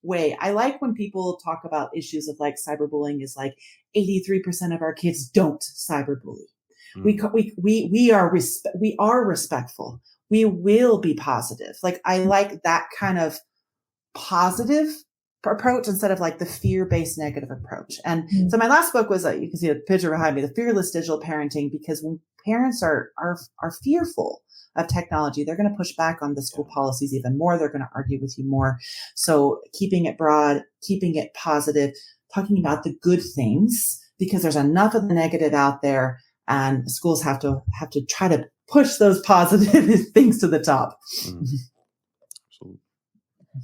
way. I like when people talk about issues of like cyberbullying is like 83% of our kids don't cyberbully. We are respectful. We will be positive. Like, I like that kind of positive approach instead of like the fear-based negative approach. And so my last book was, you can see a picture behind me, The Fearless Digital Parenting, because when parents are fearful of technology, they're going to push back on the school policies even more. They're going to argue with you more. So keeping it broad, keeping it positive, talking about the good things, because there's enough of the negative out there, and schools have to try to push those positive things to the top.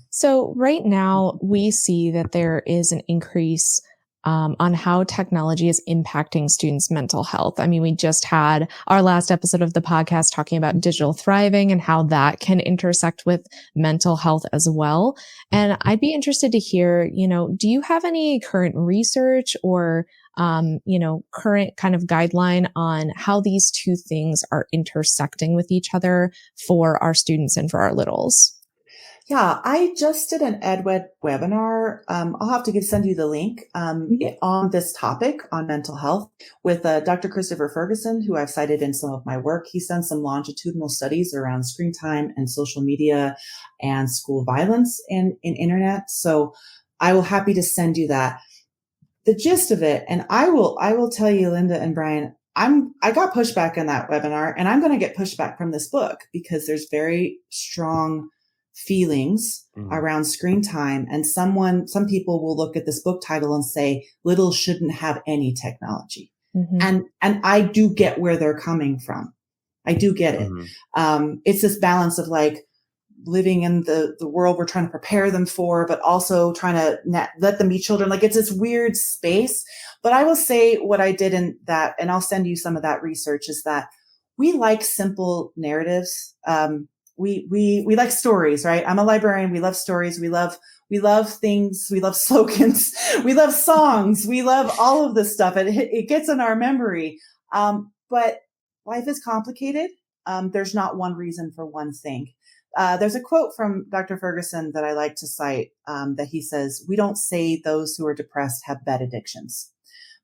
So right now we see that there is an increase on how technology is impacting students' mental health. I mean, we just had our last episode of the podcast talking about digital thriving and how that can intersect with mental health as well. And I'd be interested to hear, do you have any current research or, current kind of guideline on how these two things are intersecting with each other for our students and for our littles? Yeah, I just did an EdWed webinar. I'll have to send you the link on this topic on mental health with Dr. Christopher Ferguson, who I've cited in some of my work. He's done some longitudinal studies around screen time and social media and school violence in internet. So I will happy to send you that. The gist of it, and I will tell you, Linda and Brian, I got pushback in that webinar, and I'm going to get pushback from this book, because there's very strong feelings around screen time. And some people will look at this book title and say, little shouldn't have any technology. And I do get where they're coming from. I do get it. It's this balance of like living in the world we're trying to prepare them for, but also trying to let them be children. Like, it's this weird space. But I will say what I did in that, and I'll send you some of that research, is that we like simple narratives. We like stories, right? I'm a librarian. We love stories. We love things. We love slogans. We love songs. We love all of this stuff. It gets in our memory. But life is complicated. There's not one reason for one thing. There's a quote from Dr. Ferguson that I like to cite, that he says, we don't say those who are depressed have bed addictions,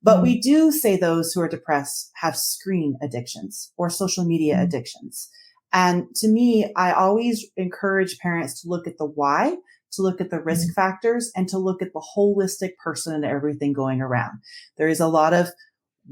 but we do say those who are depressed have screen addictions or social media addictions. And to me, I always encourage parents to look at the why, to look at the risk factors, and to look at the holistic person and everything going around. There is a lot of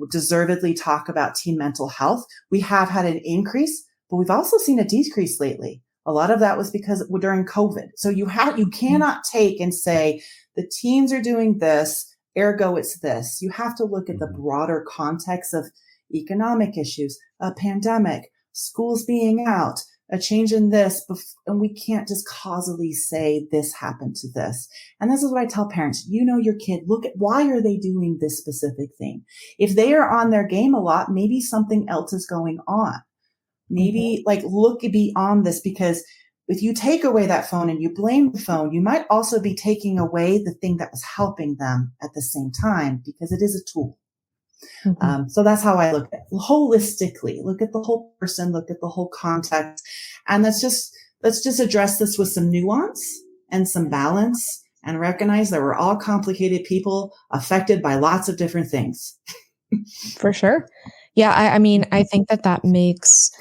deservedly talk about teen mental health. We have had an increase, but we've also seen a decrease lately. A lot of that was because during COVID. So you cannot take and say the teens are doing this, ergo it's this. You have to look at the broader context of economic issues, a pandemic, schools being out, a change in this, and we can't just causally say this happened to this. And this is what I tell parents. Your kid, look at why are they doing this specific thing? If they are on their game a lot, maybe something else is going on. Maybe look beyond this, because if you take away that phone and you blame the phone, you might also be taking away the thing that was helping them at the same time, because it is a tool. So that's how I look at it holistically. Look at the whole person, look at the whole context. And that's just let's just address this with some nuance and some balance and recognize that we're all complicated people affected by lots of different things. For sure. Yeah. I mean, I think that makes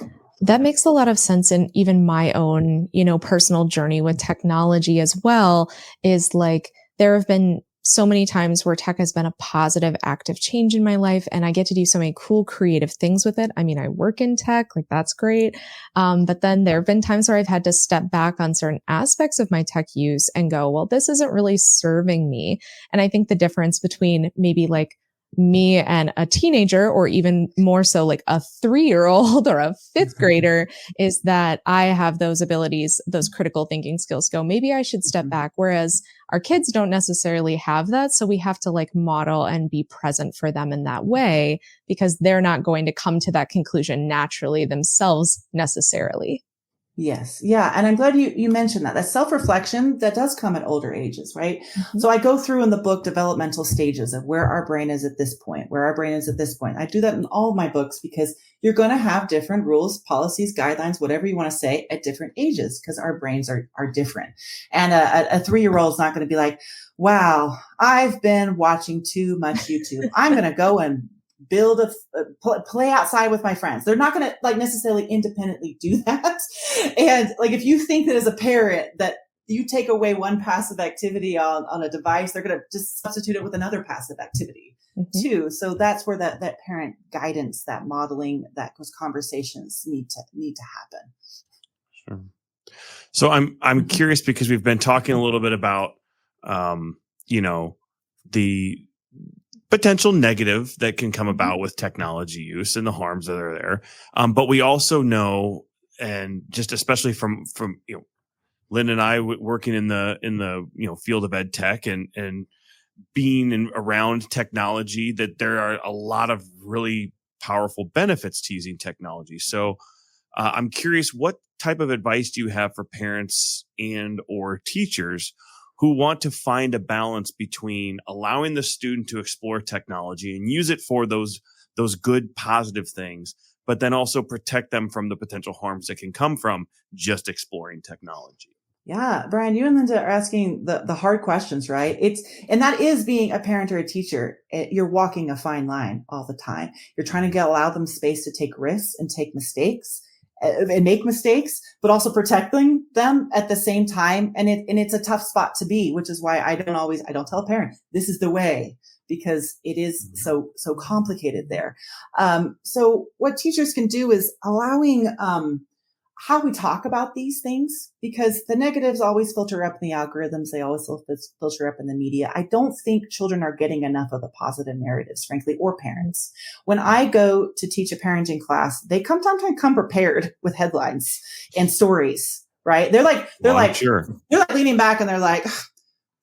a lot of sense in even my own, personal journey with technology as well. Is like, there have been so many times where tech has been a positive, active change in my life, and I get to do so many cool, creative things with it. I mean, I work in tech, like that's great. But then there have been times where I've had to step back on certain aspects of my tech use and go, well, this isn't really serving me. And I think the difference between maybe like me and a teenager, or even more so like a 3-year-old or a 5th grader, is that I have those abilities, those critical thinking skills go, maybe I should step back. Whereas our kids don't necessarily have that. So we have to like model and be present for them in that way, because they're not going to come to that conclusion naturally themselves necessarily. Yes. Yeah. And I'm glad you mentioned that. That self-reflection that does come at older ages, right? Mm-hmm. So I go through in the book developmental stages of where our brain is at this point, where our brain is at this point. I do that in all of my books because you're going to have different rules, policies, guidelines, whatever you want to say at different ages, because our brains are different. And a 3-year-old is not going to be like, wow, I've been watching too much YouTube. I'm going to go and build play outside with my friends. They're not going to like necessarily independently do that. And like, if you think that as a parent that you take away one passive activity on a device, they're going to just substitute it with another passive activity too. So that's where that parent guidance, that modeling, those conversations need to happen. Sure. So I'm curious, because we've been talking a little bit about, the potential negative that can come about with technology use and the harms that are there. But we also know, and just especially from Lynn and I working in the field of ed tech and being around technology, that there are a lot of really powerful benefits to using technology. So I'm curious, what type of advice do you have for parents and or teachers who want to find a balance between allowing the student to explore technology and use it for those good, positive things, but then also protect them from the potential harms that can come from just exploring technology? Yeah, Brian, you and Linda are asking the hard questions, right? And that is being a parent or a teacher. You're walking a fine line all the time. You're trying to allow them space to take risks and take mistakes and make mistakes, but also protecting them at the same time. And it's a tough spot to be, which is why I don't tell a parent, this is the way, because it is so complicated there. So what teachers can do is allowing, how we talk about these things, because the negatives always filter up in the algorithms. They always filter up in the media. I don't think children are getting enough of the positive narratives, frankly, or parents. When I go to teach a parenting class, they sometimes come prepared with headlines and stories, right? They're like leaning back and they're like,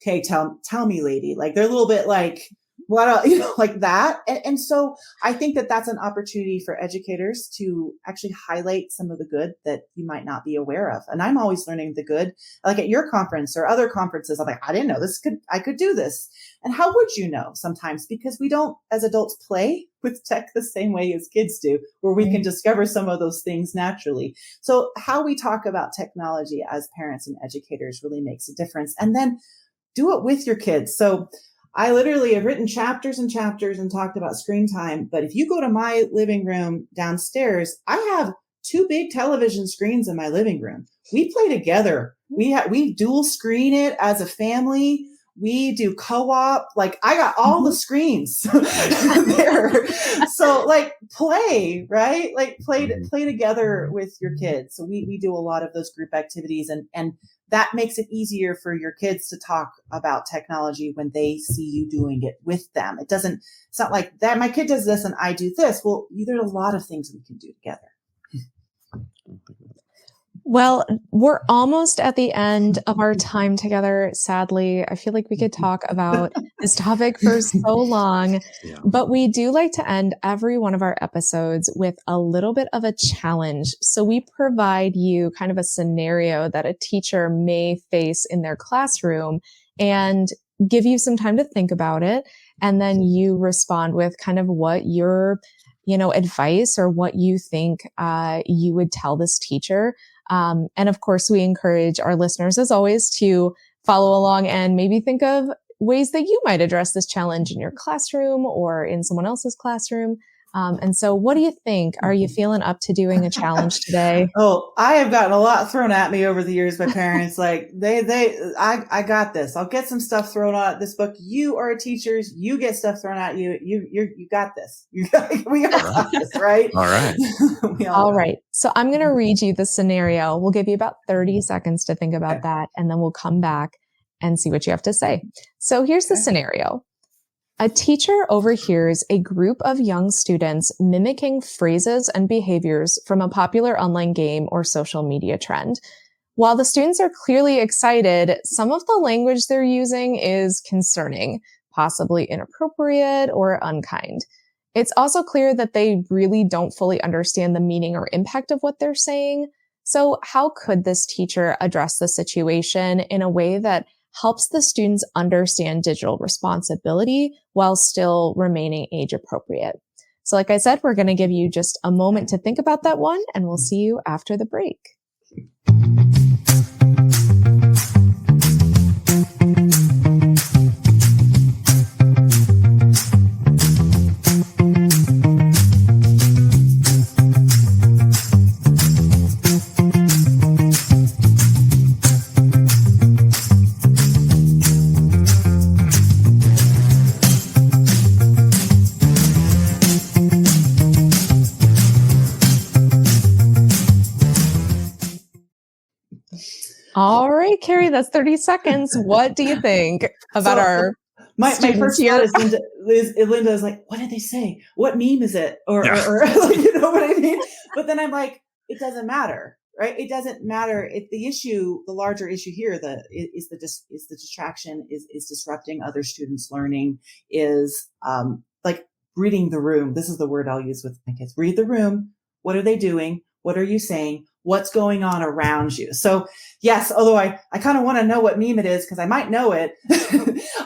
okay, tell me, lady. Like they're a little bit like, what, like that. And so I think that that's an opportunity for educators to actually highlight some of the good that you might not be aware of. And I'm always learning the good, like at your conference or other conferences. I'm like, I didn't know I could do this. And how would you know sometimes? Because we don't, as adults, play with tech the same way as kids do, where we can discover some of those things naturally. So how we talk about technology as parents and educators really makes a difference. And then do it with your kids. So I literally have written chapters and chapters and talked about screen time. But if you go to my living room downstairs, I have 2 big television screens in my living room. We play together. We dual screen it as a family. We do co-op. Like I got all the screens there. So like play, right? Like play together with your kids. So we do a lot of those group activities, and that makes it easier for your kids to talk about technology when they see you doing it with them. It's not like that. My kid does this and I do this. Well, there's a lot of things we can do together. Well, we're almost at the end of our time together. Sadly, I feel like we could talk about this topic for so long, but we do like to end every one of our episodes with a little bit of a challenge. So we provide you kind of a scenario that a teacher may face in their classroom and give you some time to think about it. And then you respond with kind of what your, advice or what you think, you would tell this teacher. And of course, we encourage our listeners, as always, to follow along and maybe think of ways that you might address this challenge in your classroom or in someone else's classroom. And so what do you think? Are you feeling up to doing a challenge today? Oh, I have gotten a lot thrown at me over the years by parents. Like I got this. I'll get some stuff thrown at this book. You are teachers. You get stuff thrown at you. You got this. We all got this, right? All right. All right. So I'm going to read you the scenario. We'll give you about 30 seconds to think about that, and then we'll come back and see what you have to say. So here's the scenario. A teacher overhears a group of young students mimicking phrases and behaviors from a popular online game or social media trend. While the students are clearly excited, some of the language they're using is concerning, possibly inappropriate or unkind. It's also clear that they really don't fully understand the meaning or impact of what they're saying. So how could this teacher address the situation in a way that helps the students understand digital responsibility while still remaining age appropriate? So like I said, we're going to give you just a moment to think about that one, and we'll see you after the break. All right, Carrie, that's 30 seconds. What do you think about our my students first here? thought is Linda is like, what did they say? What meme is it? Or like, you know what I mean? But then I'm like, it doesn't matter, right? It doesn't matter if the larger issue here, is the distraction, is disrupting other students' learning, is like reading the room. This is the word I'll use with my kids. Read the room. What are they doing? What are you saying? What's going on around you? So yes, although I kind of want to know what meme it is because I might know it.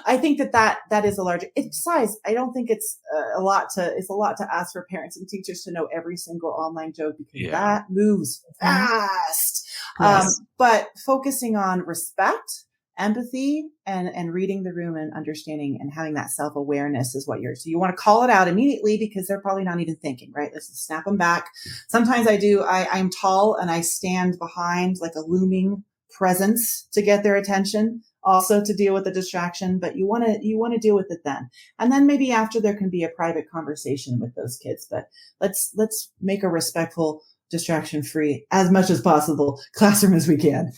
I think that is a large, besides, I don't think it's a lot to ask for parents and teachers to know every single online joke because that moves fast. Yes. But focusing on respect, empathy, and reading the room and understanding and having that self-awareness is so you want to call it out immediately because they're probably not even thinking, right? Let's just snap them back. Sometimes I'm tall and I stand behind like a looming presence to get their attention, also to deal with the distraction, but you want to deal with it then. And then maybe after there can be a private conversation with those kids, but let's make a respectful, distraction-free, as much as possible classroom as we can.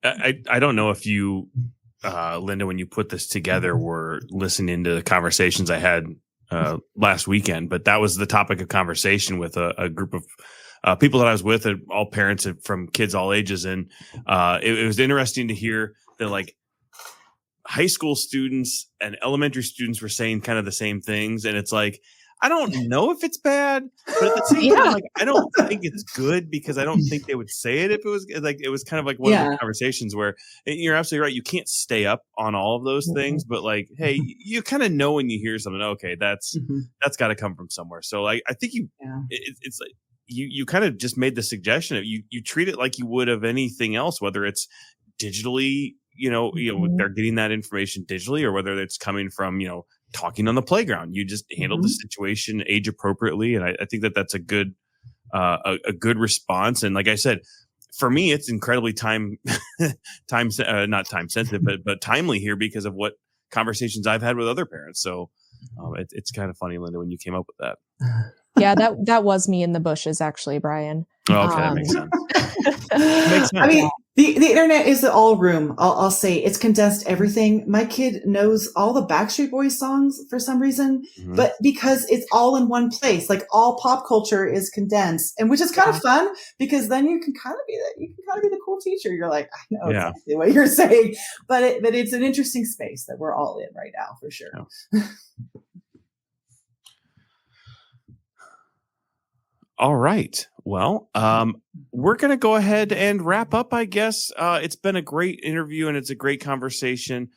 I don't know if you, Linda, when you put this together, were listening to the conversations I had last weekend, but that was the topic of conversation with a group of people that I was with, all parents from kids all ages. And it was interesting to hear that like high school students and elementary students were saying kind of the same things. And it's like, I don't know if it's bad, but at the same time, like, I don't think it's good because I don't think they would say it if it was like, it was kind of like one of the conversations where you're absolutely right. You can't stay up on all of those things, but like, hey, you kind of know when you hear something, okay, that's got to come from somewhere. So like, I think it's like, you kind of just made the suggestion of you treat it like you would of anything else, whether it's digitally, they're getting that information digitally, or whether it's coming from, talking on the playground. You just handle the situation age appropriately. And I think that that's a good response. And like I said, for me, it's incredibly not time sensitive, but timely here because of what conversations I've had with other parents. So it's kind of funny, Linda, when you came up with that. Yeah, that was me in the bushes, actually, Brian. Oh, okay, that makes sense. Makes sense. I mean, the internet is the all room. I'll say it's condensed everything. My kid knows all the Backstreet Boys songs for some reason, but because it's all in one place, like all pop culture is condensed, and which is kind of fun because then you can kind of be the cool teacher. You're like, I know exactly what you're saying, but it's an interesting space that we're all in right now for sure. Yeah. All right. Well, we're going to go ahead and wrap up, I guess. It's been a great interview and it's a great conversation.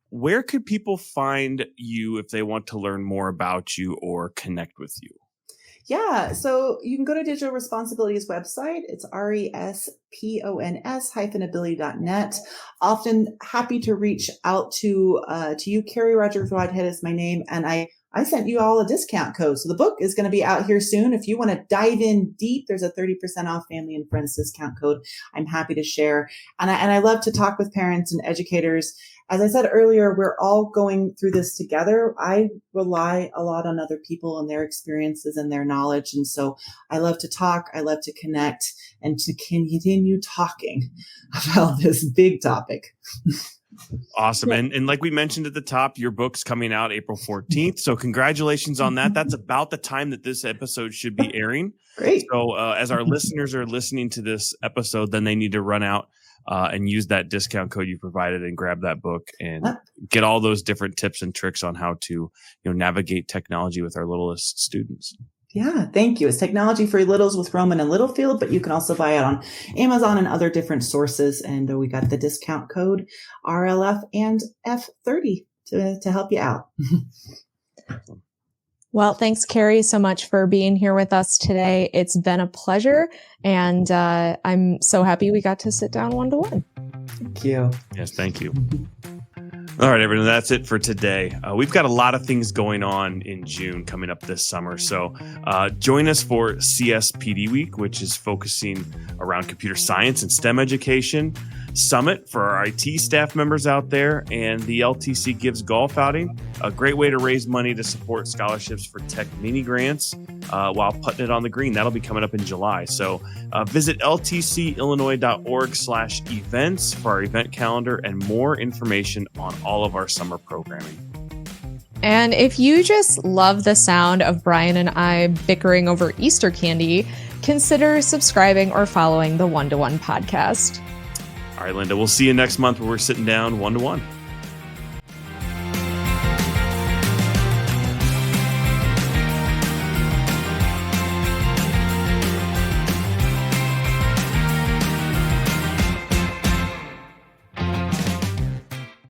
Where could people find you if they want to learn more about you or connect with you? Yeah, so you can go to Digital Responsibility's website. It's respons-ability.net. Often happy to reach out to you. Carrie Rogers-Whitehead is my name, and I sent you all a discount code. So the book is going to be out here soon. If you want to dive in deep, there's a 30% off family and friends discount code I'm happy to share. And I love to talk with parents and educators. As I said earlier, we're all going through this together. I rely a lot on other people and their experiences and their knowledge. And so I love to talk. I love to connect and to continue talking about this big topic. Awesome. And like we mentioned at the top, your book's coming out April 14th. So congratulations on that. That's about the time that this episode should be airing. Great. So as our listeners are listening to this episode, then they need to run out and use that discount code you provided and grab that book and get all those different tips and tricks on how to, navigate technology with our littlest students. Yeah, thank you. It's Technology for Littles with Roman and Littlefield, but you can also buy it on Amazon and other different sources. And we got the discount code RLF and F30 to help you out. Well, thanks, Carrie, so much for being here with us today. It's been a pleasure, and I'm so happy we got to sit down one-to-one. Thank you. Yes, thank you. All right, everyone, that's it for today. We've got a lot of things going on in June coming up this summer. So join us for CSPD Week, which is focusing around computer science and STEM education, Summit for our IT staff members out there, and the LTC Gives Golf outing, a great way to raise money to support scholarships for tech mini grants while putting it on the green. That'll be coming up in July. So visit ltcillinois.org/events for our event calendar and more information on all of our summer programming. And if you just love the sound of Brian and I bickering over Easter candy, consider subscribing or following the One-to-One podcast. All right, Linda, we'll see you next month where we're sitting down one-to-one.